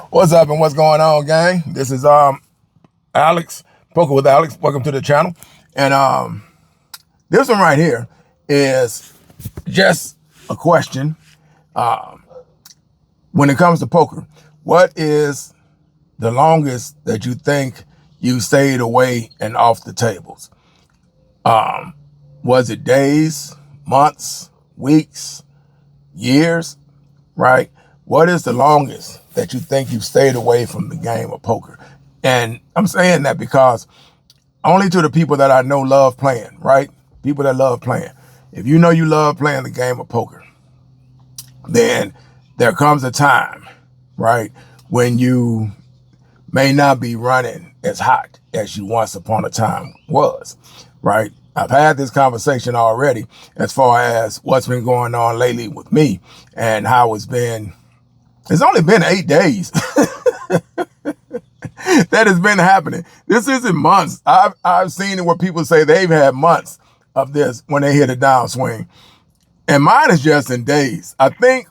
What's up and what's going on, gang? This is Alex, Poker with Alex. Welcome to the channel. And this one right here is just a question. When it comes to poker, what is the longest that you think you stayed away and off the tables? Was it days, months, weeks, years, right? What is the longest that you think you've stayed away from the game of poker? And I'm saying that because only to the people that I know love playing, right? People that love playing. If you know you love playing the game of poker, then there comes a time, right, when you may not be running as hot as you once upon a time was, right? I've had this conversation already as far as what's been going on lately with me and how it's been. It's only been 8 days that has been happening. This isn't months. I've seen it where people say they've had months of this when they hit a downswing. And mine is just in days. I think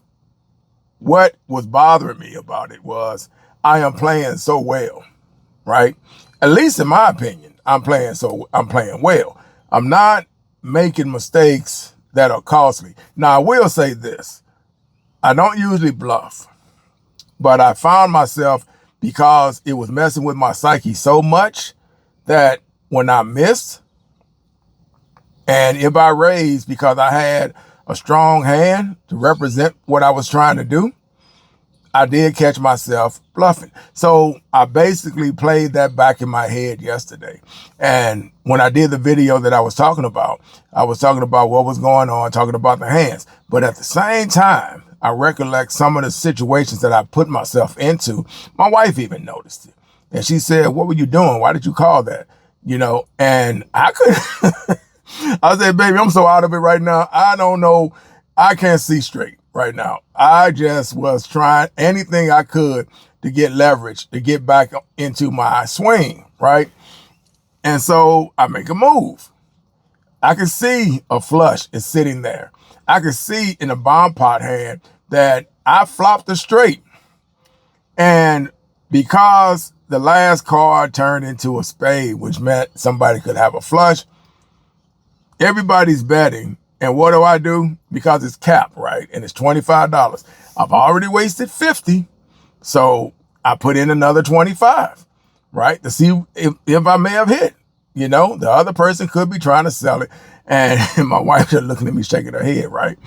what was bothering me about it was I am playing so well, right? At least in my opinion, I'm playing well. I'm not making mistakes that are costly. Now, I will say this. I don't usually bluff, but I found myself, because it was messing with my psyche so much, that when I missed and if I raised because I had a strong hand to represent what I was trying to do, I did catch myself bluffing. So I basically played that back in my head yesterday. And when I did the video that I was talking about what was going on, talking about the hands. But at the same time, I recollect some of the situations that I put myself into. My wife even noticed it. And she said, "What were you doing? Why did you call that?" You know, and I could, I said, "Baby, I'm so out of it right now. I don't know. I can't see straight right now. I just was trying anything I could to get leverage, to get back into my swing, right?" And so I make a move. I can see a flush is sitting there. I can see in a bomb pot hand that I flopped a straight. And because the last card turned into a spade, which meant somebody could have a flush, everybody's betting. And what do? Because it's capped, right? And it's $25. I've already wasted 50. So I put in another 25, right? To see if I may have hit. You know, the other person could be trying to sell it. And my wife just looking at me, shaking her head, right?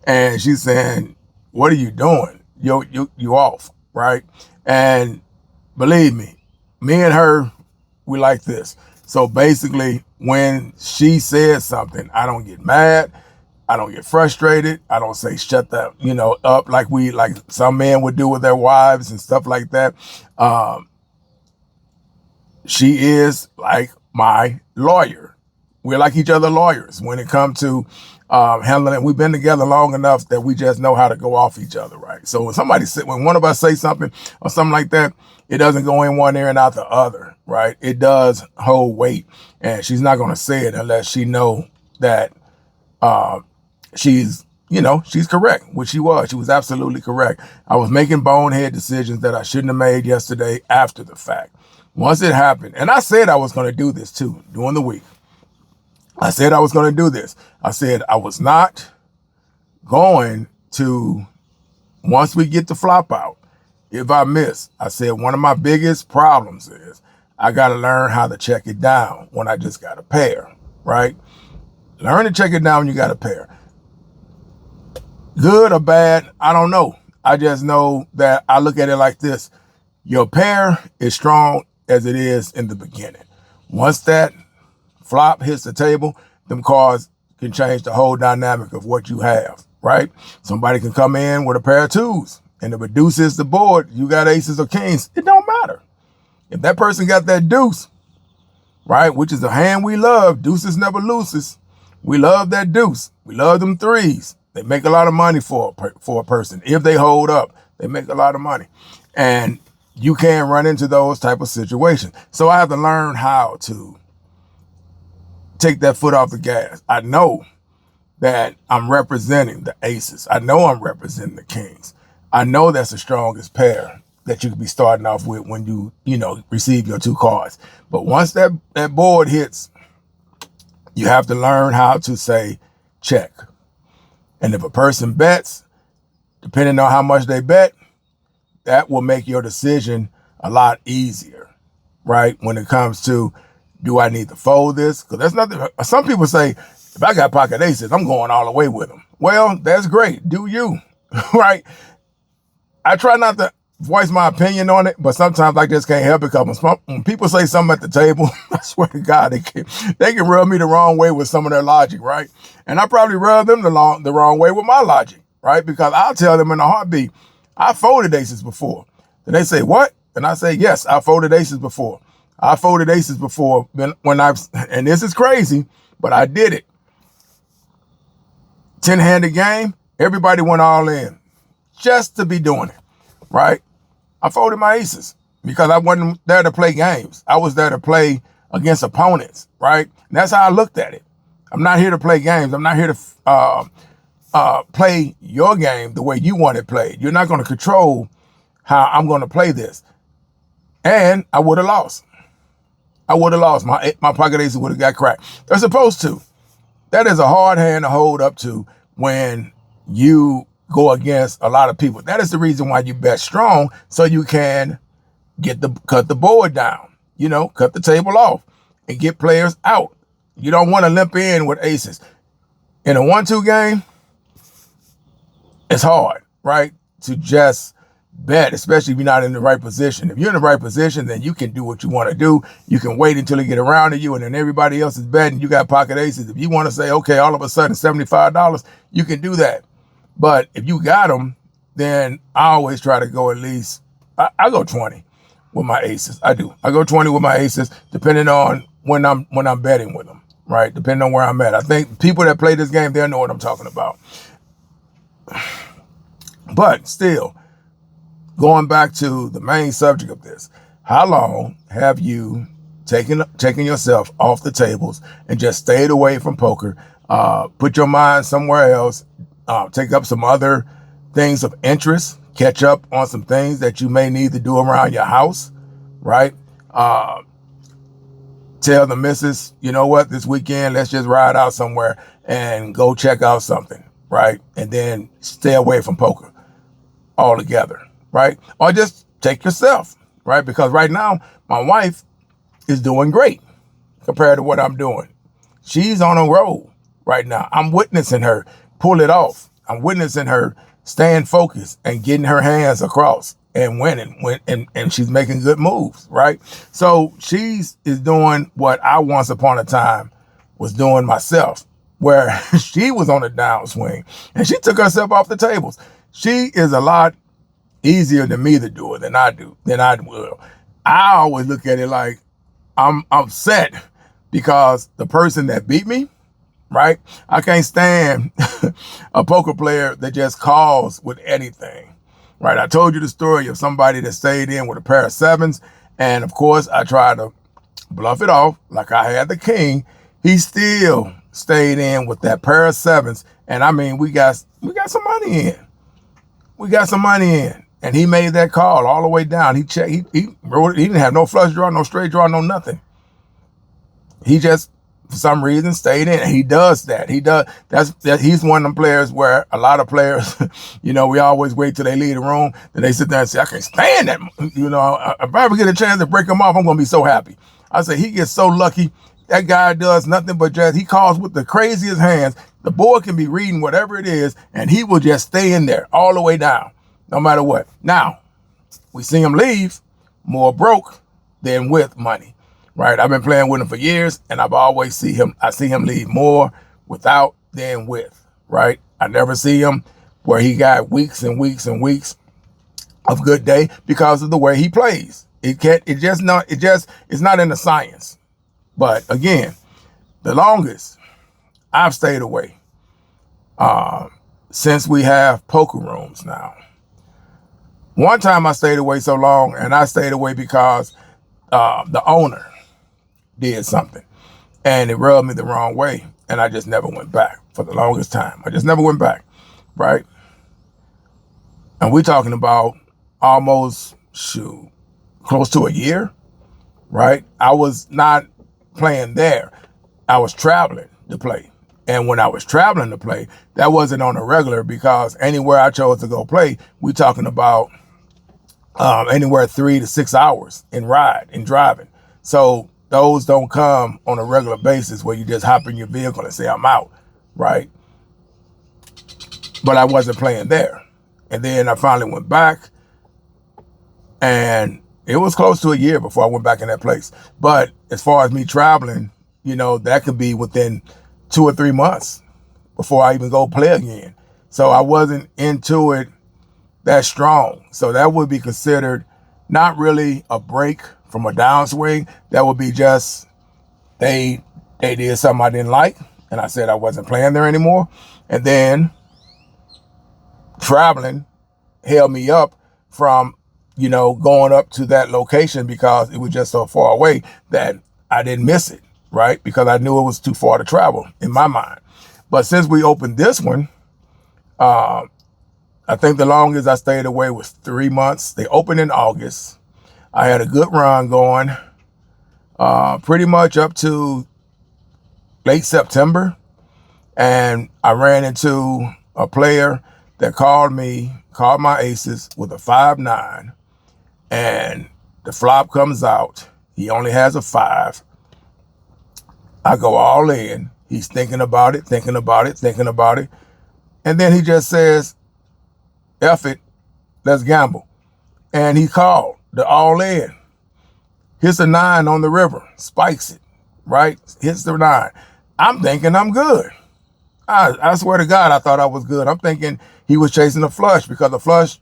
And she's saying, "What are you doing? You off, right?" And believe me and her, we like this. So basically, when she says something, I don't get mad. I don't get frustrated. I don't say shut that, up like some men would do with their wives and stuff like that. She is like my lawyer. We're like each other lawyers when it comes to handling it. We've been together long enough that we just know how to go off each other, right? So when one of us say something or something like that, it doesn't go in one ear and out the other, right? It does hold weight, and she's not going to say it unless she know that she's correct, which she was. She was absolutely correct. I was making bonehead decisions that I shouldn't have made yesterday after the fact. Once it happened, and I said I was going to do this too during the week. I said I was going to do this. I said I was not going to, once we get the flop out, if I miss, I said one of my biggest problems is I got to learn how to check it down when I just got a pair, right? Learn to check it down when you got a pair. Good or bad, I don't know. I just know that I look at it like this. Your pair is strong as it is in the beginning. Once that flop hits the table, them cards can change the whole dynamic of what you have, right? Somebody can come in with a pair of twos, and if it deuces the board, you got aces or kings, it don't matter. If that person got that deuce, right, which is a hand we love, deuces never loses. We love that deuce. We love them threes. They make a lot of money for a person. If they hold up, they make a lot of money. And you can run into those type of situations. So I have to learn how to take that foot off the gas. I know that I'm representing the aces. I know I'm representing the kings. I know that's the strongest pair that you could be starting off with when you know, receive your 2 cards. But once that board hits, you have to learn how to say check. And if a person bets, depending on how much they bet, that will make your decision a lot easier, right? When it comes to, do I need to fold this? Because there's nothing. Some people say, if I got pocket aces, I'm going all the way with them. Well, that's great. Do you, right? I try not to voice my opinion on it, but sometimes I just can't help it, because when people say something at the table, I swear to God, they can rub me the wrong way with some of their logic, right? And I probably rub them the wrong way with my logic, right? Because I'll tell them in a heartbeat, I folded aces before. And they say, what? And I say, yes, I folded aces before. I folded aces before and this is crazy, but I did it. 10-handed game, everybody went all in just to be doing it, right? I folded my aces because I wasn't there to play games. I was there to play against opponents, right? And that's how I looked at it. I'm not here to play games. I'm not here to play your game the way you want it played. You're not going to control how I'm going to play this. And I would have lost. I would have lost. My pocket aces would have got cracked. They're supposed to. That is a hard hand to hold up to when you go against a lot of people. That is the reason why you bet strong, so you can cut the board down, you know, cut the table off and get players out. You don't want to limp in with aces. In a 1-2 game, it's hard, right, to just bet, especially if you're not in the right position. If you're in the right position, then you can do what you want to do. You can wait until they get around to you, and then everybody else is betting. You got pocket aces. If you want to say, okay, all of a sudden $75, you can do that. But if you got them, then I always try to go at least, I go 20 with my aces. I do. I go 20 with my aces, depending on when I'm betting with them, right? Depending on where I'm at. I think people that play this game, they'll know what I'm talking about. But still, going back to the main subject of this, how long have you taken yourself off the tables and just stayed away from poker? Put your mind somewhere else. Take up some other things of interest. Catch up on some things that you may need to do around your house, right? Tell the missus, you know what, this weekend, let's just ride out somewhere and go check out something, right? And then stay away from poker altogether, right? Or just take yourself, right? Because right now, my wife is doing great compared to what I'm doing. She's on a roll right now. I'm witnessing her pull it off. I'm witnessing her staying focused and getting her hands across and winning, and she's making good moves, right? So is doing what I once upon a time was doing myself, where she was on a downswing and she took herself off the tables. She is a lot easier than me to do it than I will. I always look at it like I'm upset because the person that beat me, right? I can't stand a poker player that just calls with anything, right? I told you the story of somebody that stayed in with a pair of sevens. And of course, I tried to bluff it off like I had the king. He still stayed in with that pair of sevens. And I mean, we got some money in. We got some money in. And he made that call all the way down. He checked, he wrote it. He didn't have no flush draw, no straight draw, no nothing. He just, for some reason, stayed in. And he does that. He's one of them players where a lot of players, you know, we always wait till they leave the room. Then they sit there and say, I can't stand that. You know, if I ever get a chance to break him off, I'm going to be so happy. I say, he gets so lucky. That guy does nothing but just, he calls with the craziest hands. The board can be reading whatever it is, and he will just stay in there all the way down, no matter what. Now, we see him leave more broke than with money, right? I've been playing with him for years, and I see him leave more without than with, right? I never see him where he got weeks and weeks and weeks of good day because of the way he plays. It's not in the science. But again, the longest I've stayed away since we have poker rooms now. One time I stayed away so long, and I stayed away because the owner did something and it rubbed me the wrong way, and I just never went back for the longest time. I just never went back, right? And we're talking about almost shoot, close to a year, right? I was not playing there. I was traveling to play. And when I was traveling to play, that wasn't on a regular, because anywhere I chose to go play, we talking about anywhere 3 to 6 hours in driving. So those don't come on a regular basis where you just hop in your vehicle and say, I'm out, right? But I wasn't playing there. And then I finally went back, and it was close to a year before I went back in that place. But as far as me traveling, you know, that could be within 2 or 3 months before I even go play again. So I wasn't into it that strong. So that would be considered not really a break from a downswing. That would be just they did something I didn't like, and I said I wasn't playing there anymore. And then traveling held me up from, you know, going up to that location, because it was just so far away that I didn't miss it, right? Because I knew it was too far to travel in my mind. But since we opened this one, I think the longest I stayed away was 3 months. They opened in August. I had a good run going, pretty much up to late September. And I ran into a player that called my aces with a 5-9, and the flop comes out. He only has a 5. I go all in. He's thinking about it. And then he just says, F it, let's gamble. And he called the all in. Hits a 9 on the river, spikes it, right? Hits the 9. I'm thinking I'm good. I swear to God, I thought I was good. I'm thinking he was chasing a flush, because the flush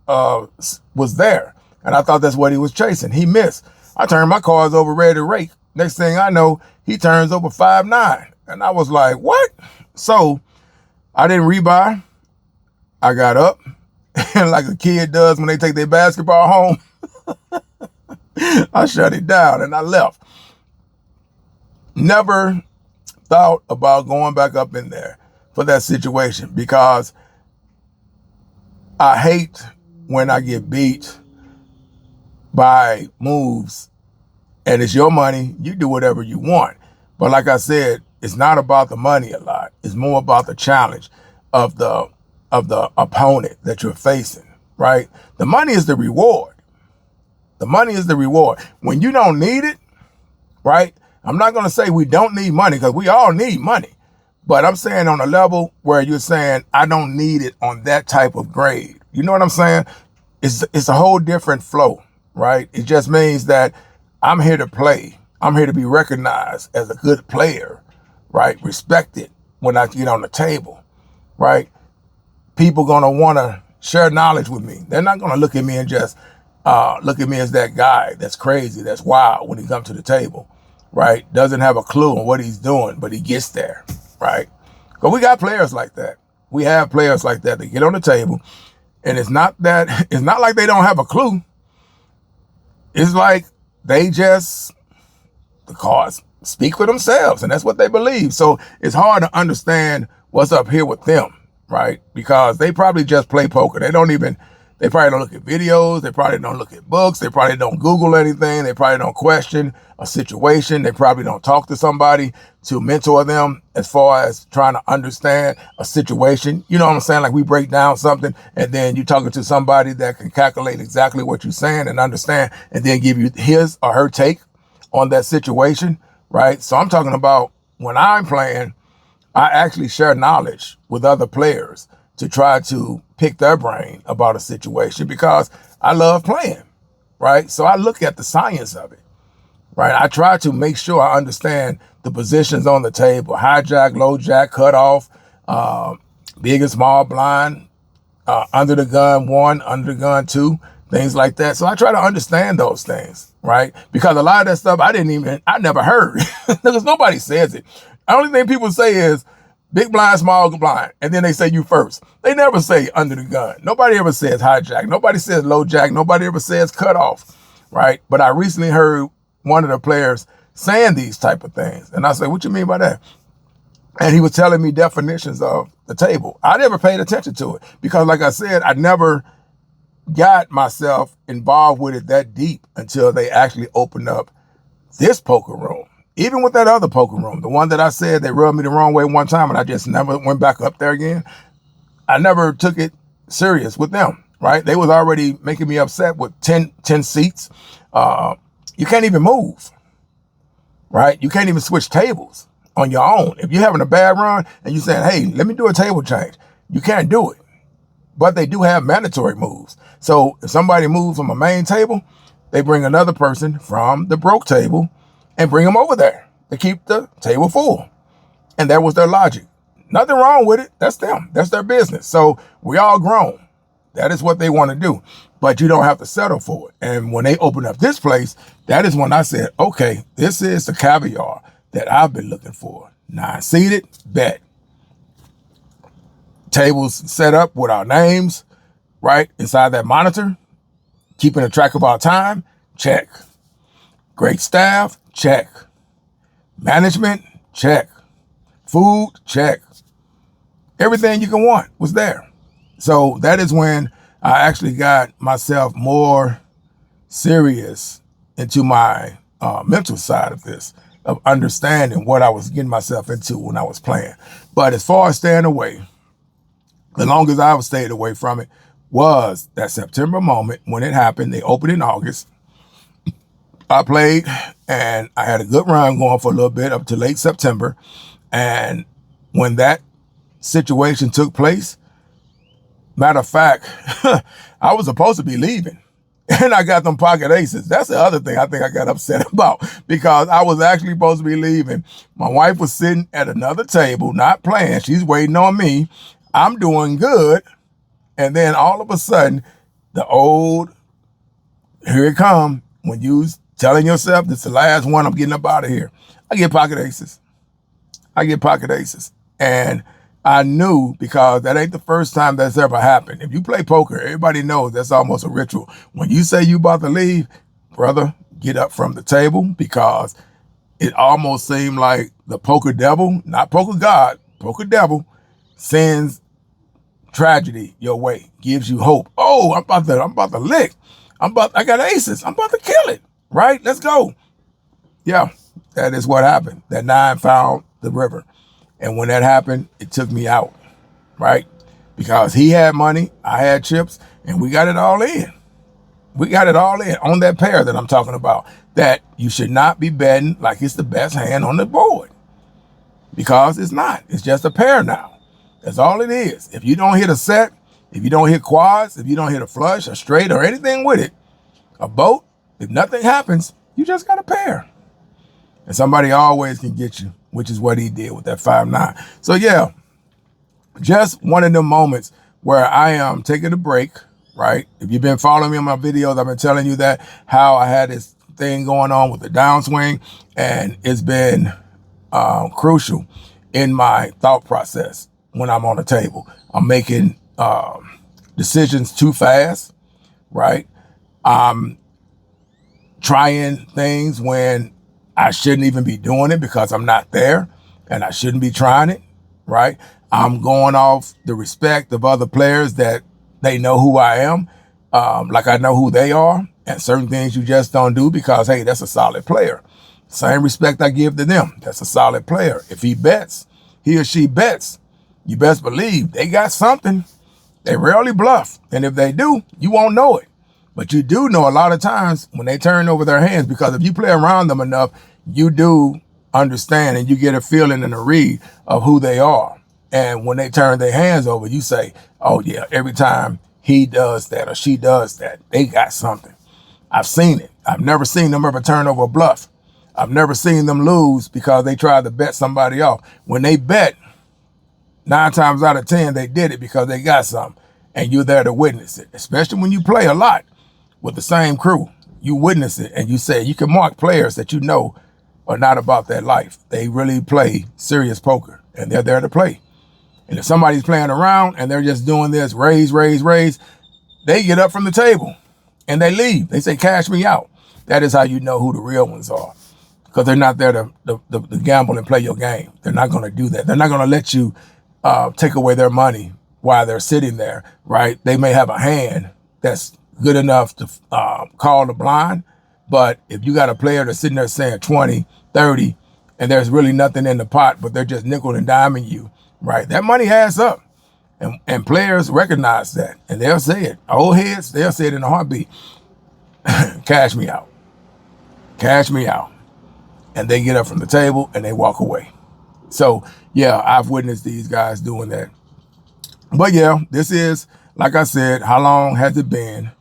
was there. And I thought that's what he was chasing. He missed. I turned my cards over, ready to rake. Next thing I know, he turns over 5-9. And I was like, what? So I didn't rebuy. I got up, and like a kid does when they take their basketball home, I shut it down and I left. Never thought about going back up in there for that situation, because I hate when I get beat by moves, and it's your money, you do whatever you want. But like I said, it's not about the money a lot. It's more about the challenge of the opponent that you're facing, right? The money is the reward. The money is the reward. When you don't need it, right? I'm not going to say we don't need money, because we all need money. But I'm saying on a level where you're saying, I don't need it on that type of grade. You know what I'm saying? It's a whole different flow, right? It just means that I'm here to play. I'm here to be recognized as a good player, right? Respected when I get on the table, right? People going to want to share knowledge with me. They're not going to look at me and just look at me as that guy that's crazy, that's wild when he comes to the table, right? Doesn't have a clue on what he's doing, but he gets there, right? Because we got players like that. We have players like that. They get on the table, and it's not like they don't have a clue. It's like the cards speak for themselves, and that's what they believe. So it's hard to understand what's up here with them, right? Because they probably just play poker. They probably don't look at videos. They probably don't look at books. They probably don't Google anything. They probably don't question a situation. They probably don't talk to somebody to mentor them as far as trying to understand a situation. You know what I'm saying? Like we break down something, and then you're talking to somebody that can calculate exactly what you're saying and understand, and then give you his or her take on that situation, right? So I'm talking about when I'm playing, I actually share knowledge with other players to try to pick their brain about a situation, because I love playing, right? So I look at the science of it, right? I try to make sure I understand the positions on the table: hijack, low jack, cutoff, big and small blind, under the gun 1, under the gun 2, things like that. So I try to understand those things, right? Because a lot of that stuff I never heard, because nobody says it. The only thing people say is big blind, small blind, and then they say you first. They never say under the gun. Nobody ever says hijack. Nobody says low jack. Nobody ever says cutoff, right? But I recently heard one of the players saying these type of things, and I said, what you mean by that? And he was telling me definitions of the table. I never paid attention to it, because like I said, I never got myself involved with it that deep until they actually opened up this poker room. Even with that other poker room, the one that I said they rubbed me the wrong way one time and I just never went back up there again, I never took it serious with them, right? They was already making me upset with 10 seats. You can't even move, right? You can't even switch tables on your own. If you're having a bad run and you saying, hey, let me do a table change, you can't do it. But they do have mandatory moves. So if somebody moves from a main table, they bring another person from the broke table and bring them over there to keep the table full. And that was their logic. Nothing wrong with it. That's them. That's their business. So we all grown. That is what they want to do. But you don't have to settle for it. And when they opened up this place, that is when I said, okay, this is the caviar that I've been looking for. 9-seated, bet. Tables set up with our names, right, inside that monitor. Keeping a track of our time, check. Great staff, check. Management, check. Food, check. Everything you can want was there. So that is when I actually got myself more serious into my mental side of this, of understanding what I was getting myself into when I was playing. But as far as staying away, the longest I stayed away from it was that September moment when it happened. They opened in August. I played and I had a good run going for a little bit up to late September. And when that situation took place, matter of fact, I was supposed to be leaving and I got them pocket aces. That's the other thing I think I got upset about, because I was actually supposed to be leaving. My wife was sitting at another table, not playing. She's waiting on me. I'm doing good. And then all of a sudden, the old, here it come, when you telling yourself, this is the last one, I'm getting up out of here. I get pocket aces. And I knew, because that ain't the first time that's ever happened. If you play poker, everybody knows that's almost a ritual. When you say you about to leave, brother, get up from the table, because it almost seemed like the poker devil, not poker God, poker devil, sends tragedy your way, gives you hope. Oh, I'm about to lick. I got aces. I'm about to kill it. Right? Let's go. Yeah, that is what happened. That 9 found the river. And when that happened, it took me out. Right? Because he had money, I had chips, and we got it all in. We got it all in on that pair that I'm talking about. That you should not be betting like it's the best hand on the board. Because it's not. It's just a pair now. That's all it is. If you don't hit a set, if you don't hit quads, if you don't hit a flush, a straight, or anything with it, a boat, if nothing happens, you just got a pair. And somebody always can get you, which is what he did with that 5-9. So yeah, just one of them moments where I am taking a break, right? If you've been following me on my videos, I've been telling you that how I had this thing going on with the downswing, and it's been crucial in my thought process when I'm on the table. I'm making decisions too fast, right? I'm trying things when I shouldn't even be doing it because I'm not there, and I shouldn't be trying it, right? I'm going off the respect of other players that they know who I am, like I know who they are, and certain things you just don't do because, hey, that's a solid player. Same respect I give to them. That's a solid player. If he bets, he or she bets, you best believe they got something. They rarely bluff. And if they do, you won't know it. But you do know a lot of times when they turn over their hands, because if you play around them enough, you do understand and you get a feeling and a read of who they are. And when they turn their hands over, you say, oh yeah, every time he does that or she does that, they got something. I've seen it. I've never seen them ever turn over a bluff. I've never seen them lose because they tried to bet somebody off. When they bet, 9 times out of 10, they did it because they got something, and you're there to witness it. Especially when you play a lot with the same crew, you witness it, and you say, you can mark players that you know are not about that life. They really play serious poker, and they're there to play. And if somebody's playing around and they're just doing this, raise, they get up from the table and they leave. They say, cash me out. That is how you know who the real ones are, because they're not there to gamble and play your game. They're not going to do that. They're not going to let you take away their money while they're sitting there, right? They may have a hand that's good enough to call the blind. But if you got a player that's sitting there saying 20, 30, and there's really nothing in the pot, but they're just nickel and diming you, right? That money adds up. And players recognize that. And they'll say it. Old heads, they'll say it in a heartbeat. Cash me out. Cash me out. And they get up from the table and they walk away. So, yeah, I've witnessed these guys doing that. But, yeah, this is, like I said, how long has it been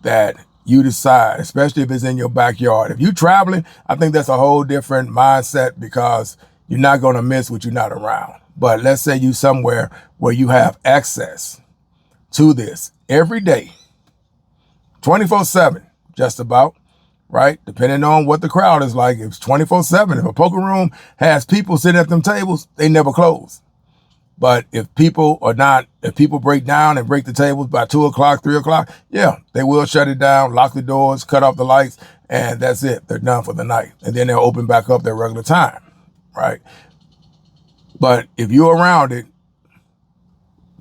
that you decide, especially if it's in your backyard? If you're traveling, I think that's a whole different mindset because you're not going to miss what you're not around. But let's say you somewhere where you have access to this every day, 24/7, just about, right? Depending on what the crowd is like. If it's 24/7, if a poker room has people sitting at them tables, they never close. But if people break down and break the tables by 2 o'clock, 3 o'clock, yeah, they will shut it down, lock the doors, cut off the lights, and that's it. They're done for the night. And then they'll open back up their regular time, right? But if you're around it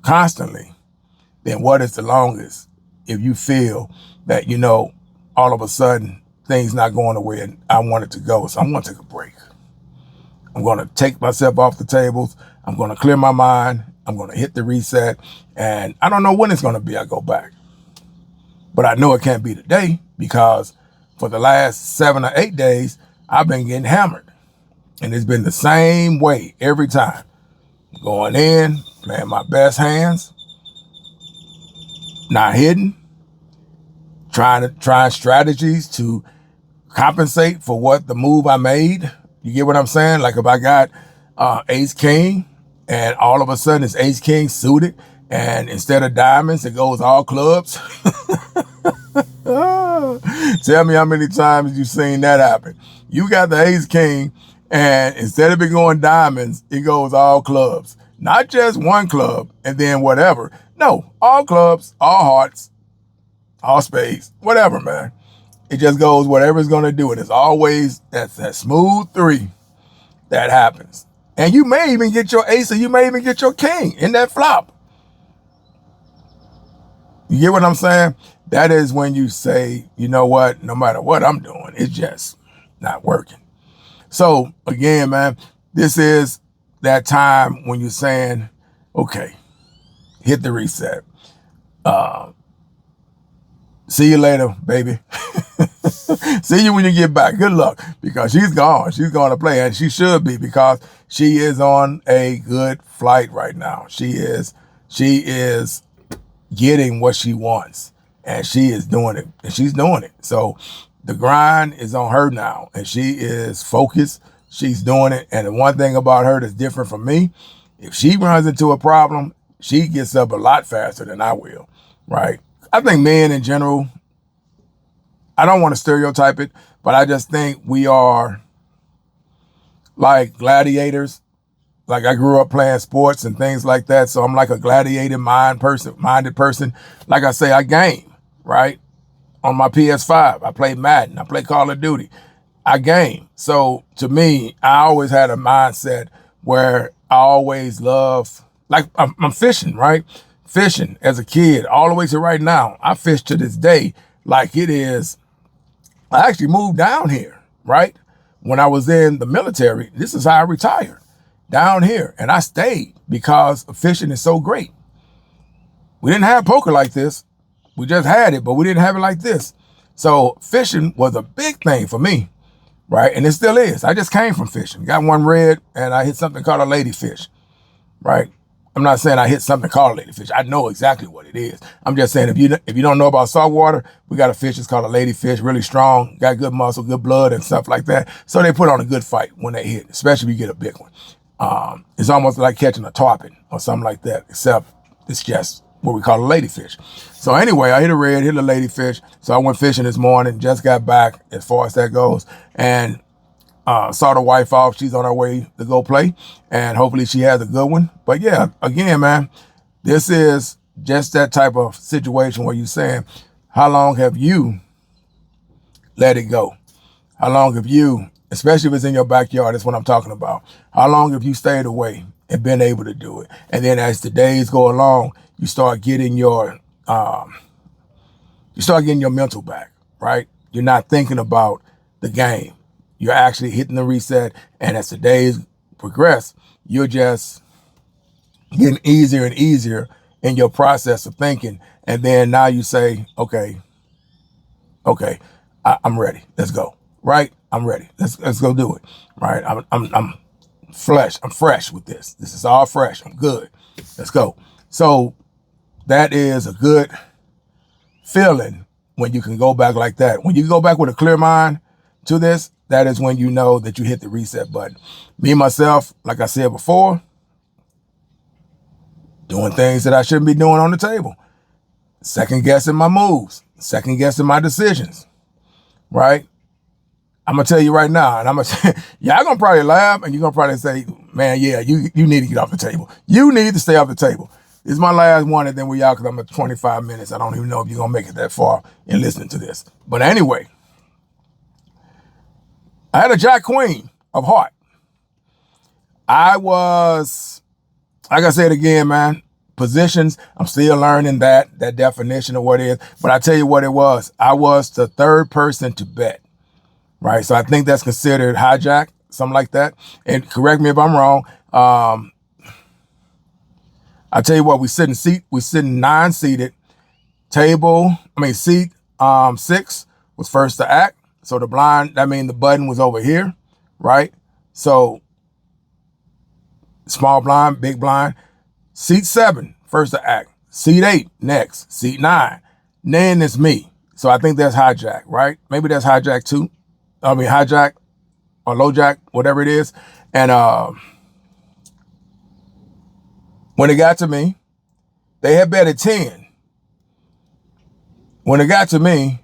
constantly, then what is the longest if you feel that, all of a sudden things not going the way I want it to go? So I'm going to take a break. I'm going to take myself off the tables. I'm going to clear my mind. I'm going to hit the reset. And I don't know when it's going to be I go back. But I know it can't be today because for the last 7 or 8 days, I've been getting hammered. And it's been the same way every time. Going in, playing my best hands, not hitting, trying strategies to compensate for what the move I made. You get what I'm saying? Like if I got ace king and all of a sudden it's ace king suited and instead of diamonds, it goes all clubs. Tell me how many times you've seen that happen. You got the ace king and instead of it going diamonds, it goes all clubs. Not just one club and then whatever. No, all clubs, all hearts, all spades, whatever, man. It just goes whatever it's going to do. And it's always that smooth 3 that happens. And you may even get your ace or you may even get your king in that flop. You get what I'm saying? That is when you say, you know what, no matter what I'm doing, it's just not working. So again, man, this is that time when you're saying, okay, hit the reset. See you later, baby. See you when you get back. Good luck, because she's gone. She's going to play, and she should be because she is on a good flight right now. She is getting what she wants, and she is doing it, and she's doing it. So the grind is on her now, and she is focused. She's doing it. And the one thing about her that's different from me, if she runs into a problem, she gets up a lot faster than I will, right? I think men in general, I don't want to stereotype it, but I just think we are like gladiators. Like I grew up playing sports and things like that. So I'm like a gladiator-minded person. Like I say, I game, right? On my PS5, I play Madden, I play Call of Duty, I game. So to me, I always had a mindset where I always love, like I'm fishing, right? Fishing as a kid, all the way to right now. I fish to this day like it is. I actually moved down here, right? When I was in the military, this is how I retired, down here. And I stayed because fishing is so great. We didn't have poker like this. We just had it, but we didn't have it like this. So fishing was a big thing for me, right? And it still is. I just came from fishing. Got one red and I hit something called a ladyfish, right? I'm not saying I hit something called a ladyfish. I know exactly what it is. I'm just saying if you don't know about saltwater, we got a fish that's called a ladyfish, really strong, got good muscle, good blood and stuff like that. So they put on a good fight when they hit, especially if you get a big one. It's almost like catching a tarpon or something like that, except it's just what we call a ladyfish. So anyway, I hit a red, hit a ladyfish. So I went fishing this morning, just got back as far as that goes. And saw the wife off. She's on her way to go play, and hopefully she has a good one. But yeah, again, man, this is just that type of situation where you're saying, how long have you let it go? How long have you, especially if it's in your backyard, that's what I'm talking about. How long have you stayed away and been able to do it? And then as the days go along, you start getting your You start getting your mental back, right? You're not thinking about the game. You're actually hitting the reset. And as the days progress, you're just getting easier and easier in your process of thinking. And then now you say, okay, I'm ready. Let's go. Right? I'm ready. Let's go do it. Right? I'm fresh with this. This is all fresh. I'm good. Let's go. So that is a good feeling when you can go back like that. When you go back with a clear mind to this, that is when you know that you hit the reset button. Me, myself, like I said before, doing things that I shouldn't be doing on the table. Second guessing my moves. Second guessing my decisions. Right? I'm going to tell you right now, and I'm going to say, y'all going to probably laugh, and you're going to probably say, man, yeah, you need to get off the table. You need to stay off the table. This is my last one, and then we out because I'm at 25 minutes. I don't even know if you're going to make it that far in listening to this. But anyway, I had a Jack Queen of heart. I was, like I said again, man, positions, I'm still learning that definition of what it is. But I tell you what it was. I was the third person to bet. Right, so I think that's considered hijack, something like that. And correct me if I'm wrong. I tell you what, we sitting 9 seated. Seat 6 was first to act. So the blind, that means the button was over here, right? So small blind, big blind. Seat 7, first to act. Seat 8, next. Seat 9. Then it's me. So I think that's hijack, right? Maybe that's hijack 2. Hijack or low jack, whatever it is. And when it got to me, they had betted 10. When it got to me,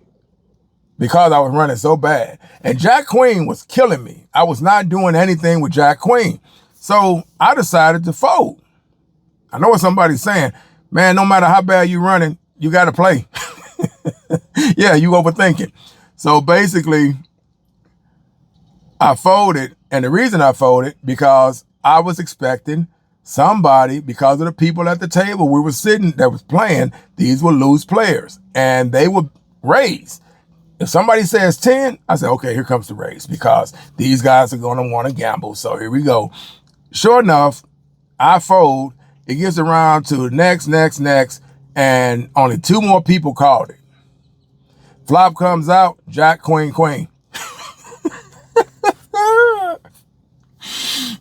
because I was running so bad, and Jack Queen was killing me. I was not doing anything with Jack Queen. So I decided to fold. I know what somebody's saying. Man, no matter how bad you're running, you got to play. Yeah, you overthinking. So basically, I folded, and the reason I folded, because I was expecting somebody, because of the people at the table we were sitting that was playing, these were loose players, and they would raise. If somebody says 10, I say, okay, here comes the raise, because these guys are going to want to gamble. So here we go. Sure enough, I fold. It gets around to next, and only 2 more people called it. Flop comes out, Jack, Queen, Queen.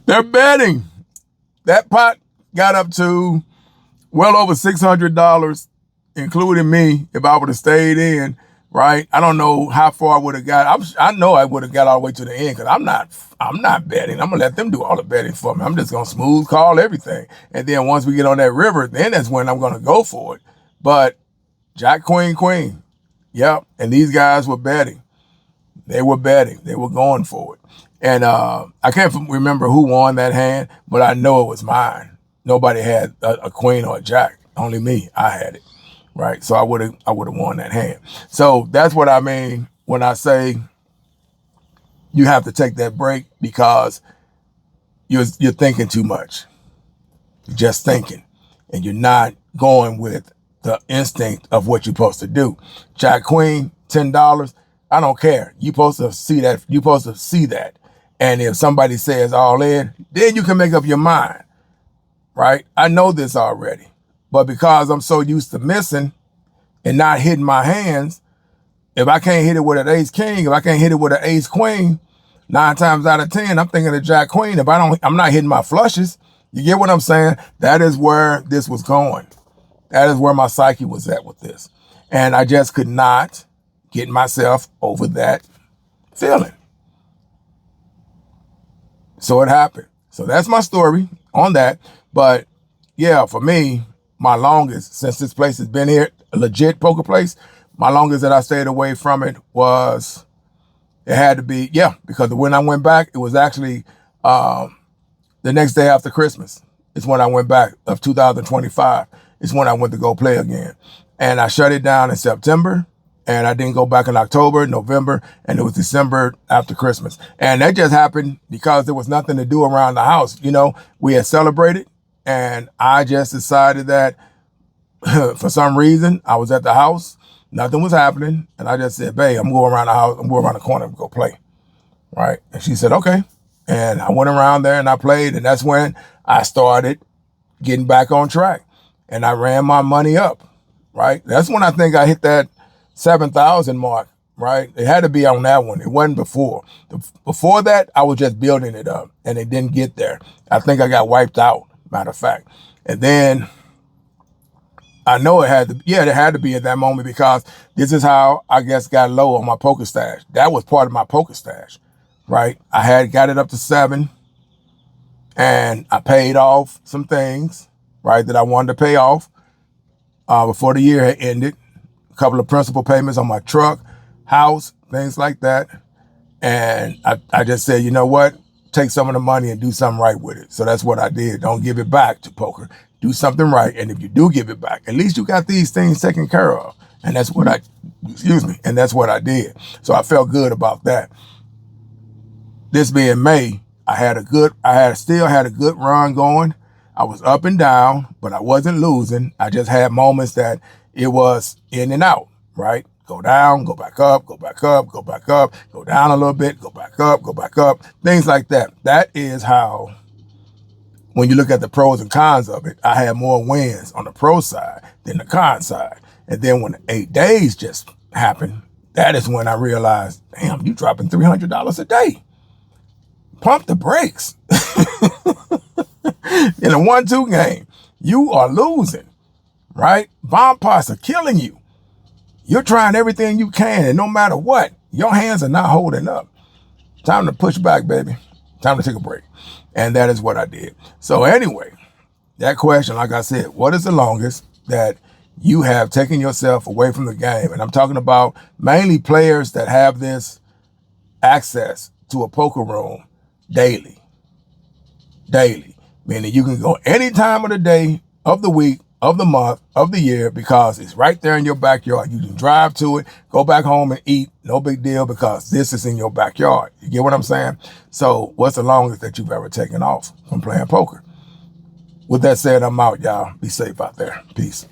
They're betting. That pot got up to well over $600, including me, if I would have stayed in, right? I don't know how far I would have got. I know I would have got all the way to the end, because I'm not betting. I'm going to let them do all the betting for me. I'm just going to smooth call everything. And then once we get on that river, then that's when I'm going to go for it. But Jack, Queen, Queen. Yep. And these guys were betting. They were betting. They were going for it. And I can't remember who won that hand, but I know it was mine. Nobody had a queen or a jack. Only me. I had it, right? So I would have won that hand. So that's what I mean when I say you have to take that break, because you're thinking too much. You're just thinking, and you're not going with the instinct of what you're supposed to do. Jack, Queen, $10. I don't care. You're supposed to see that. You're supposed to see that. And if somebody says all in, then you can make up your mind, right? I know this already, but because I'm so used to missing and not hitting my hands, if I can't hit it with an ace king, if I can't hit it with an ace queen, 9 times out of 10, I'm thinking of Jack Queen. If I'm not hitting my flushes. You get what I'm saying? That is where this was going. That is where my psyche was at with this. And I just could not get myself over that feeling. So it happened. So that's my story on that. But yeah, for me, my longest, since this place has been here, a legit poker place, my longest that I stayed away from it was, it had to be, because when I went back, it was actually the next day after Christmas. It's when I went back, of 2025. It's when I went to go play again. And I shut it down in September. And I didn't go back in October, November, and it was December after Christmas. And that just happened because there was nothing to do around the house. You know, we had celebrated, and I just decided that for some reason I was at the house Nothing was happening. And I just said, babe, I'm going around the house. I'm going around the corner and go play. Right. And she said, okay. And I went around there and I played. And that's when I started getting back on track. And I ran my money up. Right. That's when I think I hit that 7,000 mark. Right. It had to be on that one. It wasn't before. Before that, I was just building it up and it didn't get there. I think I got wiped out, matter of fact. And then I know it had to be at that moment, because this is how I guess got low on my poker stash. That was part of my poker stash, right? I had got it up to 7 and I paid off some things, right, that I wanted to pay off before the year had ended. A couple of principal payments on my truck, house, things like that. And I just said, you know what? Take some of the money and do something right with it. So that's what I did. Don't give it back to poker. Do something right. And if you do give it back, at least you got these things taken care of. And that's what and that's what I did. So I felt good about that. This being May, I still had a good run going. I was up and down, but I wasn't losing. I just had moments that it was in and out, right? Go down, go back up, go back up, go back up, go down a little bit, go back up, things like that. That is how, when you look at the pros and cons of it, I had more wins on the pro side than the con side. And then when the 8 days just happened, that is when I realized, damn, you dropping $300 a day. Pump the brakes. In a 1-2 game, you are losing, right? Bomb pots are killing you. You're trying everything you can, and no matter what, your hands are not holding up. Time to push back, baby. Time to take a break. And that is what I did. So anyway, that question, like I said, what is the longest that you have taken yourself away from the game? And I'm talking about mainly players that have this access to a poker room daily. Daily. Meaning you can go any time of the day, of the week, of the month, of the year, because it's right there in your backyard. You can drive to it, go back home and eat. No big deal, because this is in your backyard. You get what I'm saying? So what's the longest that you've ever taken off from playing poker? With that said, I'm out, y'all. Be safe out there. Peace.